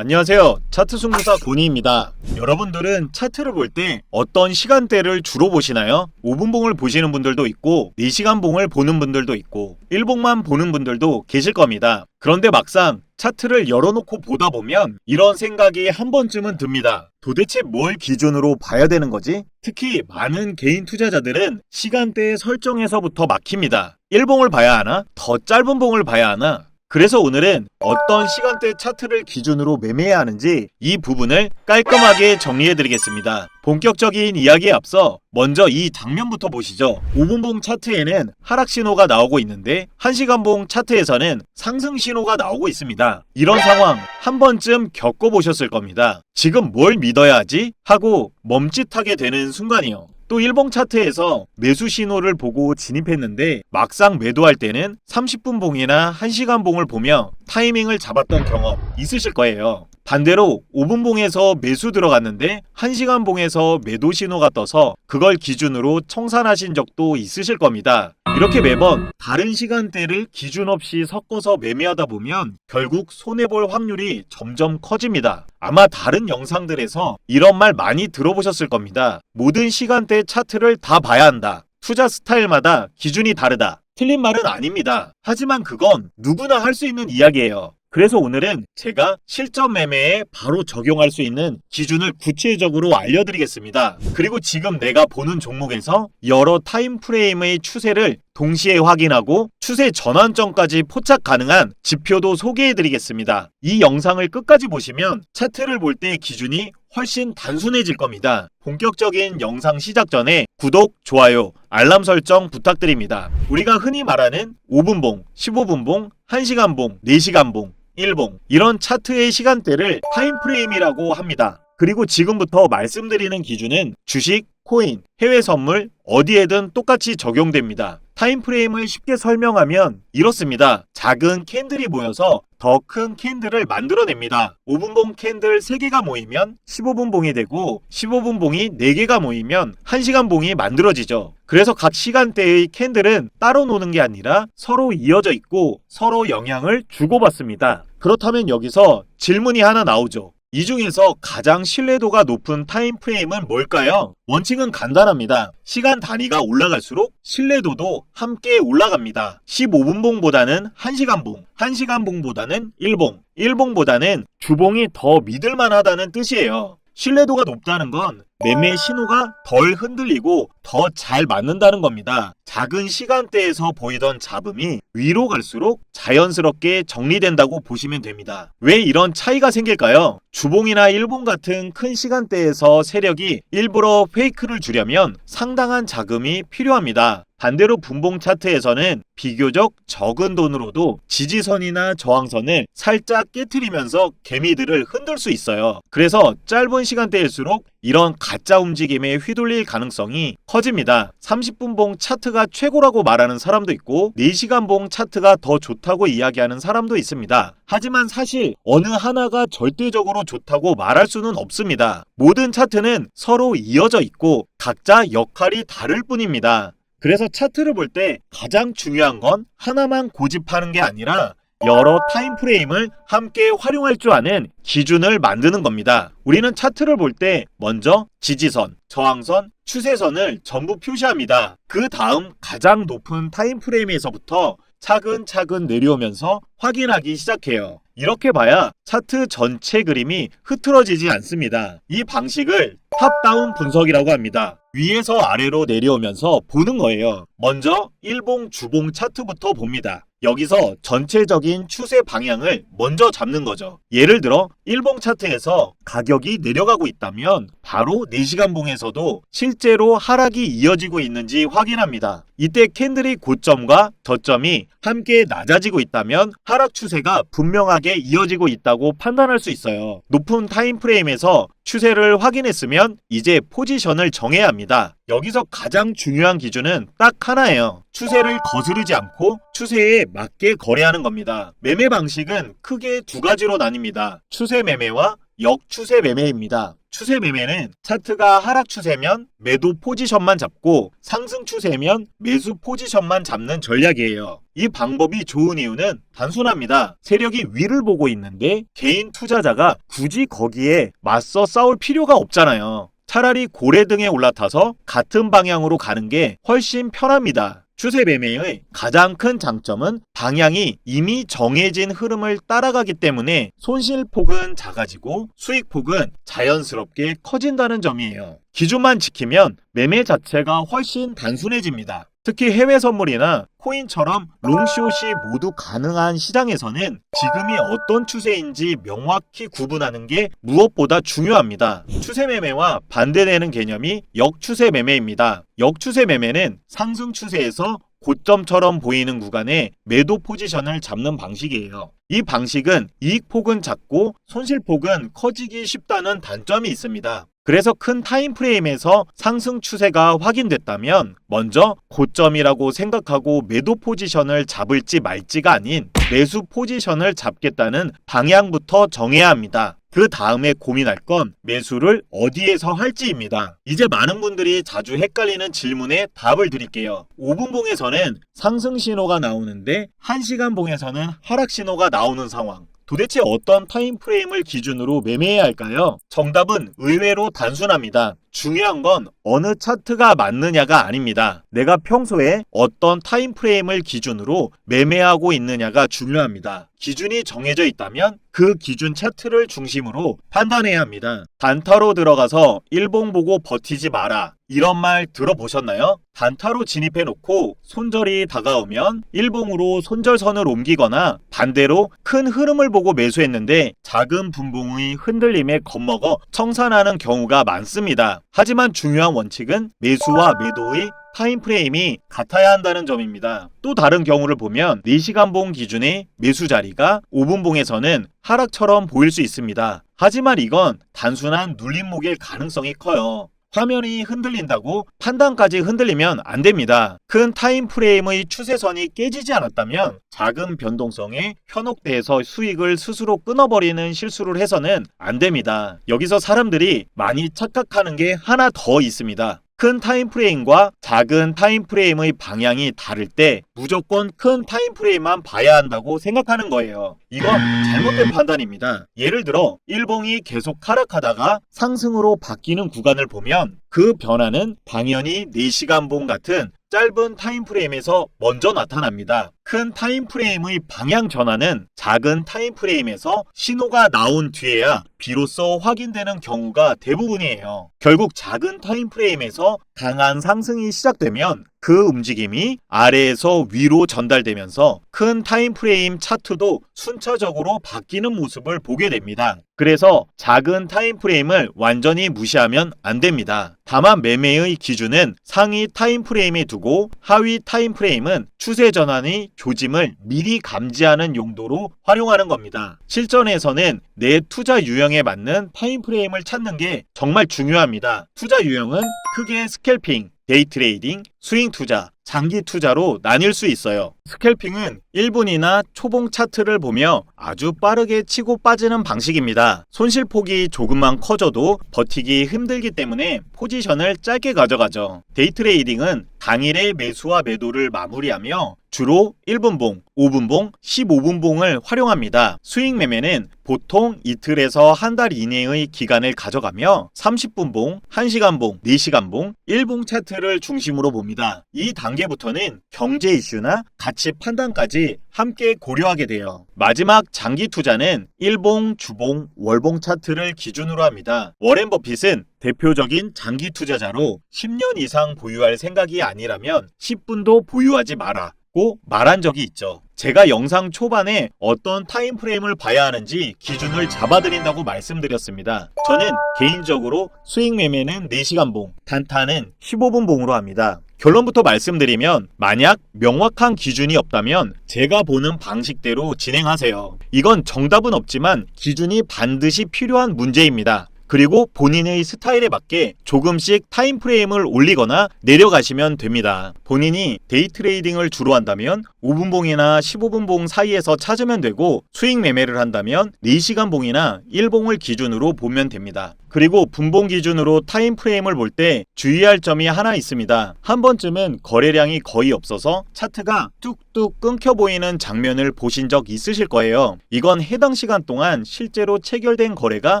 안녕하세요. 차트 승부사 고니입니다. 여러분들은 차트를 볼 때 어떤 시간대를 주로 보시나요? 5분봉을 보시는 분들도 있고 4시간 봉을 보는 분들도 있고 1봉만 보는 분들도 계실 겁니다. 그런데 막상 차트를 열어놓고 보다 보면 이런 생각이 한 번쯤은 듭니다. 도대체 뭘 기준으로 봐야 되는 거지? 특히 많은 개인 투자자들은 시간대 설정에서부터 막힙니다. 1봉을 봐야 하나? 더 짧은 봉을 봐야 하나? 그래서 오늘은 어떤 시간대 차트를 기준으로 매매해야 하는지 이 부분을 깔끔하게 정리해 드리겠습니다. 본격적인 이야기에 앞서 먼저 이 장면부터 보시죠. 5분봉 차트에는 하락 신호가 나오고 있는데 1시간봉 차트에서는 상승 신호가 나오고 있습니다. 이런 상황 한 번쯤 겪어보셨을 겁니다. 지금 뭘 믿어야 하지? 하고 멈칫하게 되는 순간이요. 또 1봉 차트에서 매수 신호를 보고 진입했는데 막상 매도할 때는 30분 봉이나 1시간 봉을 보며 타이밍을 잡았던 경험 있으실 거예요. 반대로 5분 봉에서 매수 들어갔는데 1시간 봉에서 매도 신호가 떠서 그걸 기준으로 청산하신 적도 있으실 겁니다. 이렇게 매번 다른 시간대를 기준 없이 섞어서 매매하다 보면 결국 손해볼 확률이 점점 커집니다. 아마 다른 영상들에서 이런 말 많이 들어보셨을 겁니다. 모든 시간대 차트를 다 봐야 한다. 투자 스타일마다 기준이 다르다. 틀린 말은 아닙니다. 하지만 그건 누구나 할 수 있는 이야기예요. 그래서 오늘은 제가 실전 매매에 바로 적용할 수 있는 기준을 구체적으로 알려드리겠습니다. 그리고 지금 내가 보는 종목에서 여러 타임프레임의 추세를 동시에 확인하고 추세 전환점까지 포착 가능한 지표도 소개해드리겠습니다. 이 영상을 끝까지 보시면 차트를 볼 때 기준이 훨씬 단순해질 겁니다. 본격적인 영상 시작 전에 구독, 좋아요, 알람 설정 부탁드립니다. 우리가 흔히 말하는 5분봉, 15분봉, 1시간봉, 4시간봉, 1봉 이런 차트의 시간대를 타임프레임이라고 합니다. 그리고 지금부터 말씀드리는 기준은 주식, 코인, 해외 선물 어디에든 똑같이 적용됩니다. 타임프레임을 쉽게 설명하면 이렇습니다. 작은 캔들이 모여서 더 큰 캔들을 만들어냅니다. 5분봉 캔들 3개가 모이면 15분봉이 되고 15분봉이 4개가 모이면 1시간봉이 만들어지죠. 그래서 각 시간대의 캔들은 따로 노는 게 아니라 서로 이어져 있고 서로 영향을 주고받습니다. 그렇다면 여기서 질문이 하나 나오죠. 이 중에서 가장 신뢰도가 높은 타임프레임은 뭘까요? 원칙은 간단합니다. 시간 단위가 올라갈수록 신뢰도도 함께 올라갑니다. 15분봉보다는 1시간봉, 1시간봉보다는 1봉, 1봉보다는 주봉이 더 믿을만하다는 뜻이에요. 신뢰도가 높다는 건 매매 신호가 덜 흔들리고 더 잘 맞는다는 겁니다. 작은 시간대에서 보이던 잡음이 위로 갈수록 자연스럽게 정리된다고 보시면 됩니다. 왜 이런 차이가 생길까요? 주봉이나 일봉 같은 큰 시간대에서 세력이 일부러 페이크를 주려면 상당한 자금이 필요합니다. 반대로 분봉 차트에서는 비교적 적은 돈으로도 지지선이나 저항선을 살짝 깨트리면서 개미들을 흔들 수 있어요. 그래서 짧은 시간대일수록 이런 가짜 움직임에 휘둘릴 가능성이 커집니다. 30분봉 차트가 최고라고 말하는 사람도 있고 4시간봉 차트가 더 좋다고 이야기하는 사람도 있습니다. 하지만 사실 어느 하나가 절대적으로 좋다고 말할 수는 없습니다. 모든 차트는 서로 이어져 있고 각자 역할이 다를 뿐입니다. 그래서 차트를 볼 때 가장 중요한 건 하나만 고집하는 게 아니라 여러 타임프레임을 함께 활용할 줄 아는 기준을 만드는 겁니다. 우리는 차트를 볼 때 먼저 지지선, 저항선, 추세선을 전부 표시합니다. 그 다음 가장 높은 타임프레임에서부터 차근차근 내려오면서 확인하기 시작해요. 이렇게 봐야 차트 전체 그림이 흐트러지지 않습니다. 이 방식을 탑다운 분석이라고 합니다. 위에서 아래로 내려오면서 보는 거예요. 먼저 일봉 주봉 차트부터 봅니다. 여기서 전체적인 추세 방향을 먼저 잡는 거죠. 예를 들어 1봉 차트에서 가격이 내려가고 있다면 바로 4시간봉에서도 실제로 하락이 이어지고 있는지 확인합니다. 이때 캔들의 고점과 저점이 함께 낮아지고 있다면 하락 추세가 분명하게 이어지고 있다고 판단할 수 있어요. 높은 타임프레임에서 추세를 확인했으면 이제 포지션을 정해야 합니다. 여기서 가장 중요한 기준은 딱 하나예요. 추세를 거스르지 않고 추세에 맞게 거래하는 겁니다. 매매 방식은 크게 두 가지로 나뉩니다. 추세 매매와 역추세 매매입니다. 추세 매매는 차트가 하락 추세면 매도 포지션만 잡고 상승 추세면 매수 포지션만 잡는 전략이에요. 이 방법이 좋은 이유는 단순합니다. 세력이 위를 보고 있는데 개인 투자자가 굳이 거기에 맞서 싸울 필요가 없잖아요. 차라리 고래등에 올라타서 같은 방향으로 가는 게 훨씬 편합니다. 추세 매매의 가장 큰 장점은 방향이 이미 정해진 흐름을 따라가기 때문에 손실폭은 작아지고 수익폭은 자연스럽게 커진다는 점이에요. 기준만 지키면 매매 자체가 훨씬 단순해집니다. 특히 해외 선물이나 코인처럼 롱숏이 모두 가능한 시장에서는 지금이 어떤 추세인지 명확히 구분하는 게 무엇보다 중요합니다. 추세 매매와 반대되는 개념이 역추세 매매입니다. 역추세 매매는 상승 추세에서 고점처럼 보이는 구간에 매도 포지션을 잡는 방식이에요. 이 방식은 이익폭은 작고 손실폭은 커지기 쉽다는 단점이 있습니다. 그래서 큰 타임프레임에서 상승 추세가 확인됐다면 먼저 고점이라고 생각하고 매도 포지션을 잡을지 말지가 아닌 매수 포지션을 잡겠다는 방향부터 정해야 합니다. 그 다음에 고민할 건 매수를 어디에서 할지입니다. 이제 많은 분들이 자주 헷갈리는 질문에 답을 드릴게요. 5분봉에서는 상승 신호가 나오는데 1시간 봉에서는 하락 신호가 나오는 상황. 도대체 어떤 타임프레임을 기준으로 매매해야 할까요? 정답은 의외로 단순합니다. 중요한 건 어느 차트가 맞느냐가 아닙니다. 내가 평소에 어떤 타임프레임을 기준으로 매매하고 있느냐가 중요합니다. 기준이 정해져 있다면 그 기준 차트를 중심으로 판단해야 합니다. 단타로 들어가서 일봉 보고 버티지 마라. 이런 말 들어보셨나요? 단타로 진입해놓고 손절이 다가오면 일봉으로 손절선을 옮기거나 반대로 큰 흐름을 보고 매수했는데 작은 분봉의 흔들림에 겁먹어 청산하는 경우가 많습니다. 하지만 중요한 원칙은 매수와 매도의 타임프레임이 같아야 한다는 점입니다. 또 다른 경우를 보면 4시간 봉 기준의 매수 자리가 5분 봉에서는 하락처럼 보일 수 있습니다. 하지만 이건 단순한 눌림목일 가능성이 커요. 화면이 흔들린다고 판단까지 흔들리면 안 됩니다. 큰 타임프레임의 추세선이 깨지지 않았다면 작은 변동성에 현혹돼서 수익을 스스로 끊어버리는 실수를 해서는 안 됩니다. 여기서 사람들이 많이 착각하는 게 하나 더 있습니다. 큰 타임프레임과 작은 타임프레임의 방향이 다를 때 무조건 큰 타임프레임만 봐야 한다고 생각하는 거예요. 이건 잘못된 판단입니다. 예를 들어 일봉이 계속 하락하다가 상승으로 바뀌는 구간을 보면 그 변화는 당연히 4시간 봉 같은 짧은 타임프레임에서 먼저 나타납니다. 큰 타임프레임의 방향 전환은 작은 타임프레임에서 신호가 나온 뒤에야 비로소 확인되는 경우가 대부분이에요. 결국 작은 타임프레임에서 강한 상승이 시작되면 그 움직임이 아래에서 위로 전달되면서 큰 타임프레임 차트도 순차적으로 바뀌는 모습을 보게 됩니다. 그래서 작은 타임프레임을 완전히 무시하면 안 됩니다. 다만 매매의 기준은 상위 타임프레임에 두고 하위 타임프레임은 추세 전환의 조짐을 미리 감지하는 용도로 활용하는 겁니다. 실전에서는 내 투자 유형에 맞는 타임프레임을 찾는 게 정말 중요합니다. 투자 유형은 크게 스캘핑, 데이트레이딩, 스윙 투자, 장기 투자로 나뉠 수 있어요. 스캘핑은 1분이나 초봉 차트를 보며 아주 빠르게 치고 빠지는 방식입니다. 손실폭이 조금만 커져도 버티기 힘들기 때문에 포지션을 짧게 가져가죠. 데이트레이딩은 당일의 매수와 매도를 마무리하며 주로 1분봉, 5분봉, 15분봉을 활용합니다. 스윙 매매는 보통 이틀에서 한 달 이내의 기간을 가져가며 30분봉, 1시간봉, 4시간봉, 1봉 차트를 중심으로 봅니다. 이 단계부터는 경제 이슈나 가치 판단까지 함께 고려하게 돼요. 마지막 장기 투자는 일봉, 주봉, 월봉 차트를 기준으로 합니다. 워렌 버핏은 대표적인 장기 투자자로 10년 이상 보유할 생각이 아니라면 10분도 보유하지 마라 고 말한 적이 있죠. 제가 영상 초반에 어떤 타임프레임을 봐야 하는지 기준을 잡아드린다고 말씀드렸습니다. 저는 개인적으로 수익 매매는 4시간 봉, 단타는 15분 봉으로 합니다. 결론부터 말씀드리면 만약 명확한 기준이 없다면 제가 보는 방식대로 진행하세요. 이건 정답은 없지만 기준이 반드시 필요한 문제입니다. 그리고 본인의 스타일에 맞게 조금씩 타임프레임을 올리거나 내려가시면 됩니다. 본인이 데이트레이딩을 주로 한다면 5분봉이나 15분봉 사이에서 찾으면 되고 수익 매매를 한다면 4시간 봉이나 1봉을 기준으로 보면 됩니다. 그리고 분봉 기준으로 타임프레임을 볼 때 주의할 점이 하나 있습니다. 한 번쯤은 거래량이 거의 없어서 차트가 뚝뚝 끊겨 보이는 장면을 보신 적 있으실 거예요. 이건 해당 시간 동안 실제로 체결된 거래가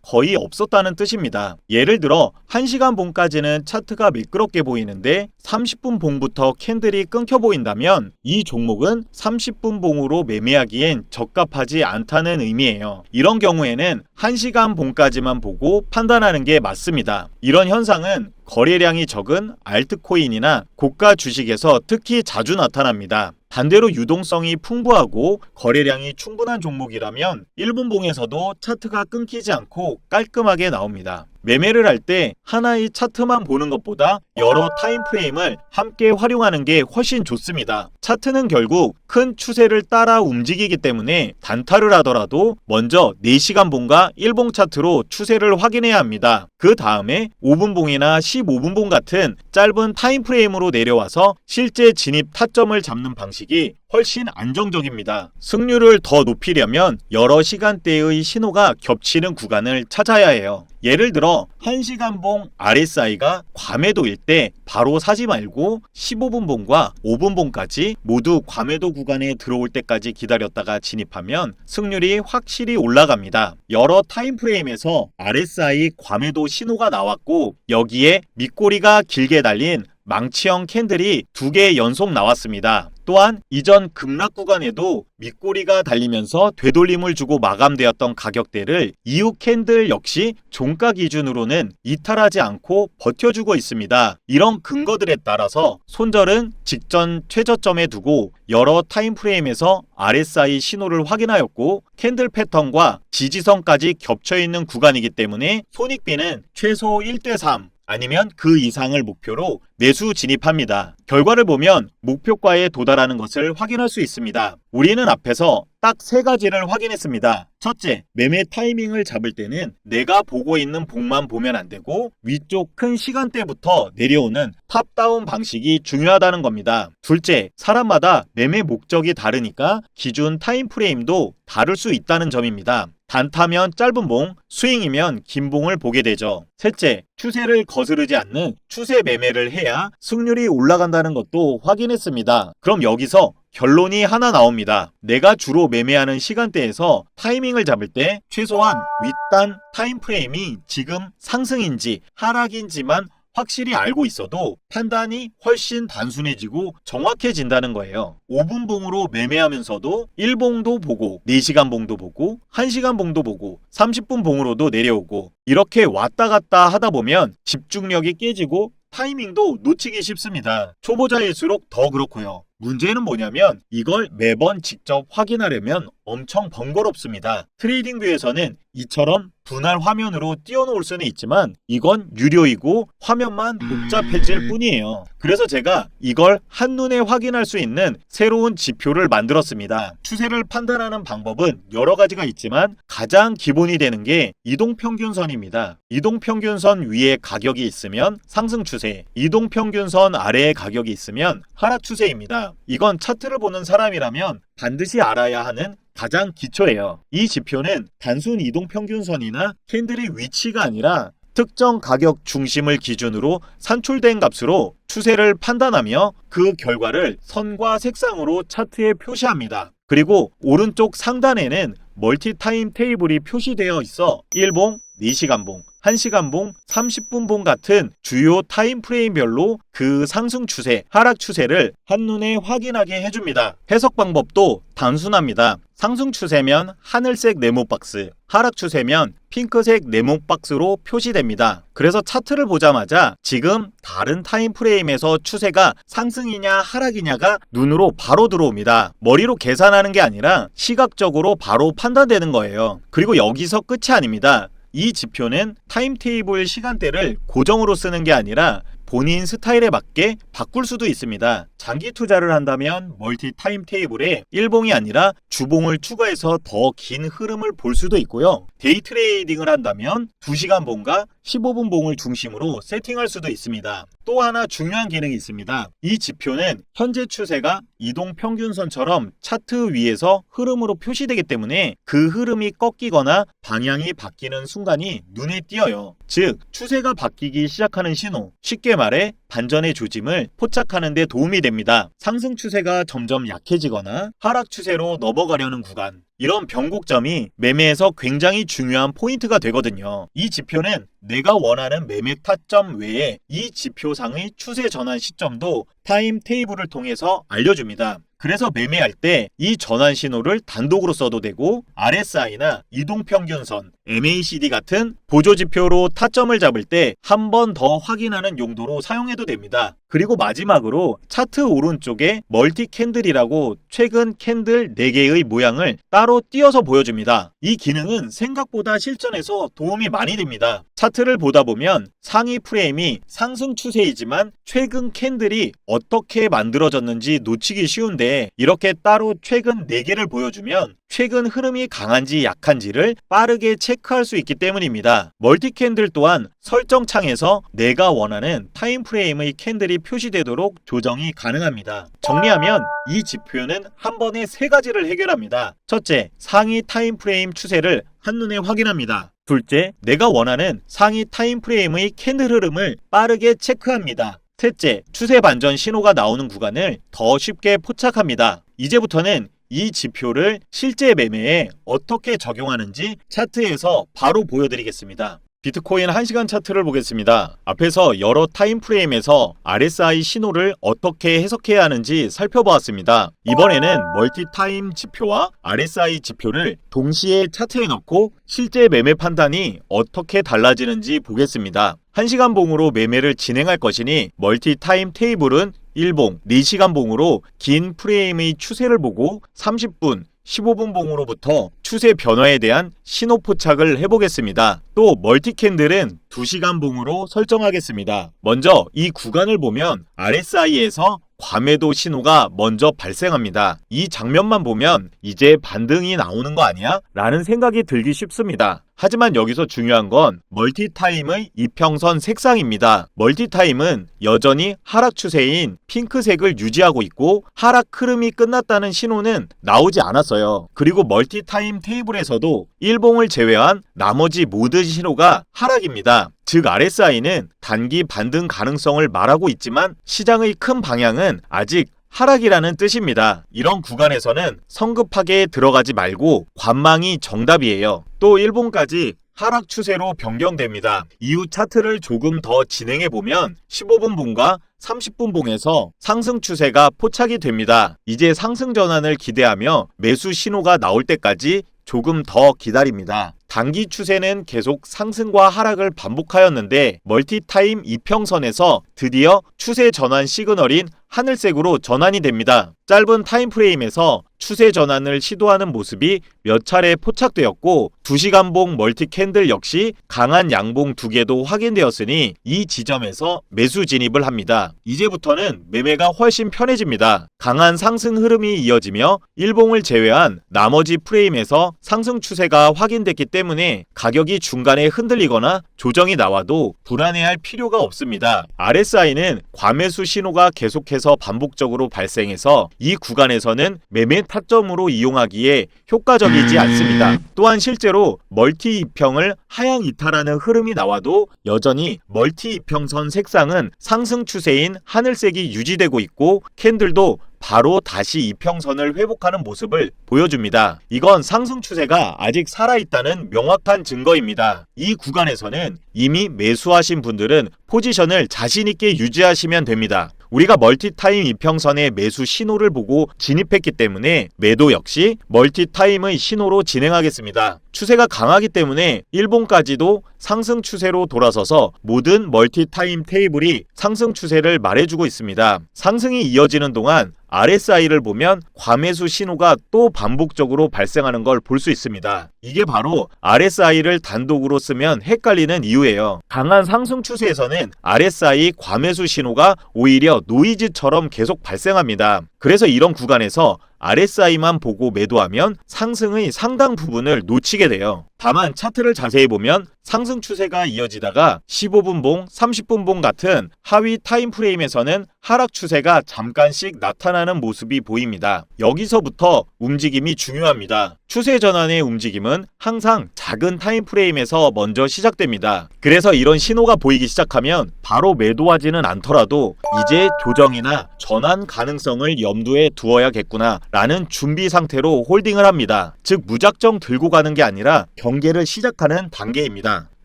거의 없었다는 뜻입니다. 예를 들어 1시간 봉까지는 차트가 미끄럽게 보이는데 30분 봉부터 캔들이 끊겨 보인다면 이 종목은 30분 봉으로 매매하기엔 적합하지 않다는 의미예요. 이런 경우에는 1시간 봉까지만 보고 판단하는 게 맞습니다. 이런 현상은 거래량이 적은 알트코인이나 고가 주식에서 특히 자주 나타납니다. 반대로 유동성이 풍부하고 거래량이 충분한 종목이라면 1분봉에서도 차트가 끊기지 않고 깔끔하게 나옵니다. 매매를 할 때 하나의 차트만 보는 것보다 여러 타임프레임을 함께 활용하는 게 훨씬 좋습니다. 차트는 결국 큰 추세를 따라 움직이기 때문에 단타를 하더라도 먼저 4시간 봉과 1봉 차트로 추세를 확인해야 합니다. 그 다음에 5분봉이나 15분봉 같은 짧은 타임프레임으로 내려와서 실제 진입 타점을 잡는 방식이 훨씬 안정적입니다. 승률을 더 높이려면 여러 시간대의 신호가 겹치는 구간을 찾아야 해요. 예를 들어 1시간 봉 RSI가 과매도일 때 바로 사지 말고 15분 봉과 5분 봉까지 모두 과매도 구간에 들어올 때까지 기다렸다가 진입하면 승률이 확실히 올라갑니다. 여러 타임프레임에서 RSI 과매도 신호가 나왔고 여기에 밑꼬리가 길게 달린 망치형 캔들이 2개 연속 나왔습니다. 또한 이전 급락 구간에도 밑꼬리가 달리면서 되돌림을 주고 마감되었던 가격대를 이후 캔들 역시 종가 기준으로는 이탈하지 않고 버텨주고 있습니다. 이런 근거들에 따라서 손절은 직전 최저점에 두고 여러 타임프레임에서 RSI 신호를 확인하였고 캔들 패턴과 지지선까지 겹쳐있는 구간이기 때문에 손익비는 최소 1대3 아니면 그 이상을 목표로 매수 진입합니다. 결과를 보면 목표가에 도달하는 것을 확인할 수 있습니다. 우리는 앞에서 딱 3가지를 확인했습니다. 첫째, 매매 타이밍을 잡을 때는 내가 보고 있는 봉만 보면 안 되고 위쪽 큰 시간대부터 내려오는 탑다운 방식이 중요하다는 겁니다. 둘째, 사람마다 매매 목적이 다르니까 기준 타임프레임도 다를 수 있다는 점입니다. 단타면 짧은 봉, 스윙이면 긴 봉을 보게 되죠. 셋째, 추세를 거스르지 않는 추세 매매를 해야 승률이 올라간다는 것도 확인했습니다. 그럼 여기서 결론이 하나 나옵니다. 내가 주로 매매하는 시간대에서 타이밍을 잡을 때 최소한 윗단 타임프레임이 지금 상승인지 하락인지만 확실히 알고 있어도 판단이 훨씬 단순해지고 정확해진다는 거예요. 5분 봉으로 매매하면서도 1봉도 보고 4시간 봉도 보고 1시간 봉도 보고 30분 봉으로도 내려오고 이렇게 왔다 갔다 하다 보면 집중력이 깨지고 타이밍도 놓치기 쉽습니다. 초보자일수록 더 그렇고요. 문제는 뭐냐면 이걸 매번 직접 확인하려면 엄청 번거롭습니다. 트레이딩뷰에서는 이처럼 분할 화면으로 띄워놓을 수는 있지만 이건 유료이고 화면만 복잡해질 뿐이에요. 그래서 제가 이걸 한눈에 확인할 수 있는 새로운 지표를 만들었습니다. 추세를 판단하는 방법은 여러 가지가 있지만 가장 기본이 되는 게 이동평균선입니다. 이동평균선 위에 가격이 있으면 상승 추세, 이동평균선 아래에 가격이 있으면 하락 추세입니다. 이건 차트를 보는 사람이라면 반드시 알아야 하는 가장 기초예요. 이 지표는 단순 이동평균선이나 캔들의 위치가 아니라 특정 가격 중심을 기준으로 산출된 값으로 추세를 판단하며 그 결과를 선과 색상으로 차트에 표시합니다. 그리고 오른쪽 상단에는 멀티타임 테이블이 표시되어 있어 1봉, 4시간 봉, 1시간 봉, 30분 봉 같은 주요 타임 프레임별로 그 상승 추세, 하락 추세를 한눈에 확인하게 해줍니다. 해석 방법도 단순합니다. 상승 추세면 하늘색 네모 박스, 하락 추세면 핑크색 네모 박스로 표시됩니다. 그래서 차트를 보자마자 지금 다른 타임 프레임에서 추세가 상승이냐 하락이냐가 눈으로 바로 들어옵니다. 머리로 계산하는 게 아니라 시각적으로 바로 판단되는 거예요. 그리고 여기서 끝이 아닙니다. 이 지표는 타임테이블 시간대를 고정으로 쓰는 게 아니라 본인 스타일에 맞게 바꿀 수도 있습니다. 장기 투자를 한다면 멀티 타임 테이블에 1봉이 아니라 주봉을 추가해서 더 긴 흐름을 볼 수도 있고요. 데이 트레이딩을 한다면 2시간 봉과 15분 봉을 중심으로 세팅할 수도 있습니다. 또 하나 중요한 기능이 있습니다. 이 지표는 현재 추세가 이동평균선처럼 차트 위에서 흐름으로 표시되기 때문에 그 흐름이 꺾이거나 방향이 바뀌는 순간이 눈에 띄어요. 즉, 추세가 바뀌기 시작하는 신호, 쉽게 말해 반전의 조짐을 포착하는 데 도움이 됩니다. 상승 추세가 점점 약해지거나 하락 추세로 넘어가려는 구간, 이런 변곡점이 매매에서 굉장히 중요한 포인트가 되거든요. 이 지표는 내가 원하는 매매 타점 외에 이 지표상의 추세 전환 시점도 타임 테이블을 통해서 알려줍니다. 그래서 매매할 때 이 전환 신호를 단독으로 써도 되고 RSI나 이동평균선, MACD 같은 보조지표로 타점을 잡을 때 한 번 더 확인하는 용도로 사용해도 됩니다. 그리고 마지막으로 차트 오른쪽에 멀티 캔들이라고 최근 캔들 4개의 모양을 따로 띄어서 보여줍니다. 이 기능은 생각보다 실전에서 도움이 많이 됩니다. 차트를 보다 보면 상위 프레임이 상승 추세이지만 최근 캔들이 어떻게 만들어졌는지 놓치기 쉬운데, 이렇게 따로 최근 4개를 보여주면 최근 흐름이 강한지 약한지를 빠르게 체크할 수 있기 때문입니다. 멀티 캔들 또한 설정 창에서 내가 원하는 타임 프레임의 캔들이 표시되도록 조정이 가능합니다. 정리하면 이 지표는 한 번에 3가지를 해결합니다. 첫째, 상위 타임 프레임 추세를 한눈에 확인합니다. 둘째, 내가 원하는 상위 타임 프레임의 캔들 흐름을 빠르게 체크합니다. 셋째, 추세 반전 신호가 나오는 구간을 더 쉽게 포착합니다. 이제부터는 이 지표를 실제 매매에 어떻게 적용하는지 차트에서 바로 보여드리겠습니다. 비트코인 1시간 차트를 보겠습니다. 앞에서 여러 타임 프레임에서 RSI 신호를 어떻게 해석해야 하는지 살펴보았습니다. 이번에는 멀티 타임 지표와 RSI 지표를 동시에 차트에 넣고 실제 매매 판단이 어떻게 달라지는지 보겠습니다. 1시간 봉으로 매매를 진행할 것이니 멀티 타임 테이블은 1봉, 4시간 봉으로 긴 프레임의 추세를 보고 30분, 15분 봉으로부터 추세 변화에 대한 신호 포착을 해보겠습니다. 또 멀티 캔들은 2시간 봉으로 설정하겠습니다. 먼저 이 구간을 보면 RSI에서 과매도 신호가 먼저 발생합니다. 이 장면만 보면 이제 반등이 나오는 거 아니야? 라는 생각이 들기 쉽습니다. 하지만 여기서 중요한 건 멀티타임의 이평선 색상입니다. 멀티타임은 여전히 하락 추세인 핑크색을 유지하고 있고 하락 흐름이 끝났다는 신호는 나오지 않았어요. 그리고 멀티타임 테이블에서도 1봉을 제외한 나머지 모든 신호가 하락입니다. 즉 RSI는 단기 반등 가능성을 말하고 있지만 시장의 큰 방향은 아직 하락이라는 뜻입니다. 이런 구간에서는 성급하게 들어가지 말고 관망이 정답이에요. 또 1봉까지 하락 추세로 변경됩니다. 이후 차트를 조금 더 진행해 보면 15분 봉과 30분 봉에서 상승 추세가 포착이 됩니다. 이제 상승 전환을 기대하며 매수 신호가 나올 때까지 조금 더 기다립니다. 단기 추세는 계속 상승과 하락을 반복하였는데 멀티타임 이평선에서 드디어 추세 전환 시그널인 하늘색으로 전환이 됩니다. 짧은 타임프레임에서 추세 전환을 시도하는 모습이 몇 차례 포착되었고 2시간 봉 멀티 캔들 역시 강한 양봉 2개도 확인되었으니 이 지점에서 매수 진입을 합니다. 이제부터는 매매가 훨씬 편해집니다. 강한 상승 흐름이 이어지며 1봉을 제외한 나머지 프레임에서 상승 추세가 확인됐기 때문에 가격이 중간에 흔들리거나 조정이 나와도 불안해할 필요가 없습니다. RSI는 과매수 신호가 계속해서 반복적으로 발생해서 이 구간에서는 매매 타점으로 이용하기에 효과적이지 않습니다. 또한 실제로 멀티 이평을 하향 이탈하는 흐름이 나와도 여전히 멀티 이평선 색상은 상승 추세인 하늘색이 유지되고 있고 캔들도 바로 다시 이평선을 회복하는 모습을 보여줍니다. 이건 상승 추세가 아직 살아있다는 명확한 증거입니다. 이 구간에서는 이미 매수하신 분들은 포지션을 자신있게 유지하시면 됩니다. 우리가 멀티타임 이평선의 매수 신호를 보고 진입했기 때문에 매도 역시 멀티타임의 신호로 진행하겠습니다. 추세가 강하기 때문에 1봉까지도 상승 추세로 돌아서서 모든 멀티타임 테이블이 상승 추세를 말해주고 있습니다. 상승이 이어지는 동안 RSI를 보면 과매수 신호가 또 반복적으로 발생하는 걸 볼 수 있습니다. 이게 바로 RSI를 단독으로 쓰면 헷갈리는 이유예요. 강한 상승 추세에서는 RSI 과매수 신호가 오히려 노이즈처럼 계속 발생합니다. 그래서 이런 구간에서 RSI만 보고 매도하면 상승의 상당 부분을 놓치게 돼요. 다만 차트를 자세히 보면 상승 추세가 이어지다가 15분봉, 30분봉 같은 하위 타임프레임에서는 하락 추세가 잠깐씩 나타나는 모습이 보입니다. 여기서부터 움직임이 중요합니다. 추세 전환의 움직임은 항상 작은 타임프레임에서 먼저 시작됩니다. 그래서 이런 신호가 보이기 시작하면 바로 매도하지는 않더라도 이제 조정이나 전환 가능성을 염두에 두어야겠구나 라는 준비 상태로 홀딩을 합니다. 즉 무작정 들고 가는 게 아니라 경계를 시작하는 단계입니다.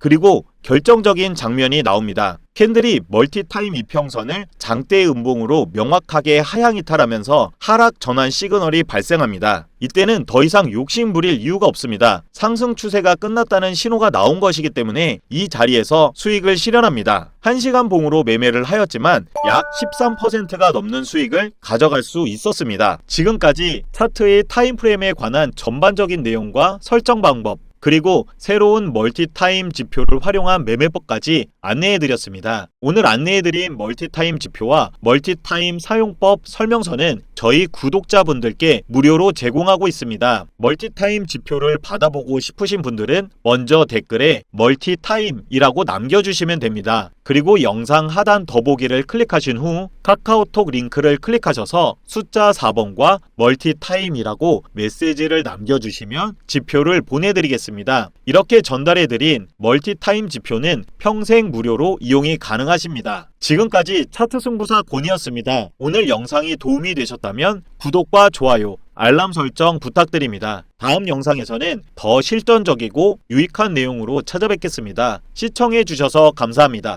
그리고 결정적인 장면이 나옵니다. 캔들이 멀티타임 이평선을 장대 음봉으로 명확하게 하향 이탈하면서 하락 전환 시그널이 발생합니다. 이때는 더 이상 욕심 부릴 이유가 없습니다. 상승 추세가 끝났다는 신호가 나온 것이기 때문에 이 자리에서 수익을 실현합니다. 1시간 봉으로 매매를 하였지만 약 13%가 넘는 수익을 가져갈 수 있었습니다. 지금까지 차트의 타임프레임에 관한 전반적인 내용과 설정 방법, 그리고 새로운 멀티타임 지표를 활용한 매매법까지 안내해드렸습니다. 오늘 안내해드린 멀티타임 지표와 멀티타임 사용법 설명서는 저희 구독자분들께 무료로 제공하고 있습니다. 멀티타임 지표를 받아보고 싶으신 분들은 먼저 댓글에 멀티타임이라고 남겨주시면 됩니다. 그리고 영상 하단 더보기를 클릭하신 후 카카오톡 링크를 클릭하셔서 숫자 4번과 멀티타임이라고 메시지를 남겨주시면 지표를 보내드리겠습니다. 이렇게 전달해드린 멀티타임 지표는 평생 무료로 이용이 가능하십니다. 지금까지 차트 승부사 곤이었습니다. 오늘 영상이 도움이 되셨다면 구독과 좋아요, 알람 설정 부탁드립니다. 다음 영상에서는 더 실전적이고 유익한 내용으로 찾아뵙겠습니다. 시청해주셔서 감사합니다.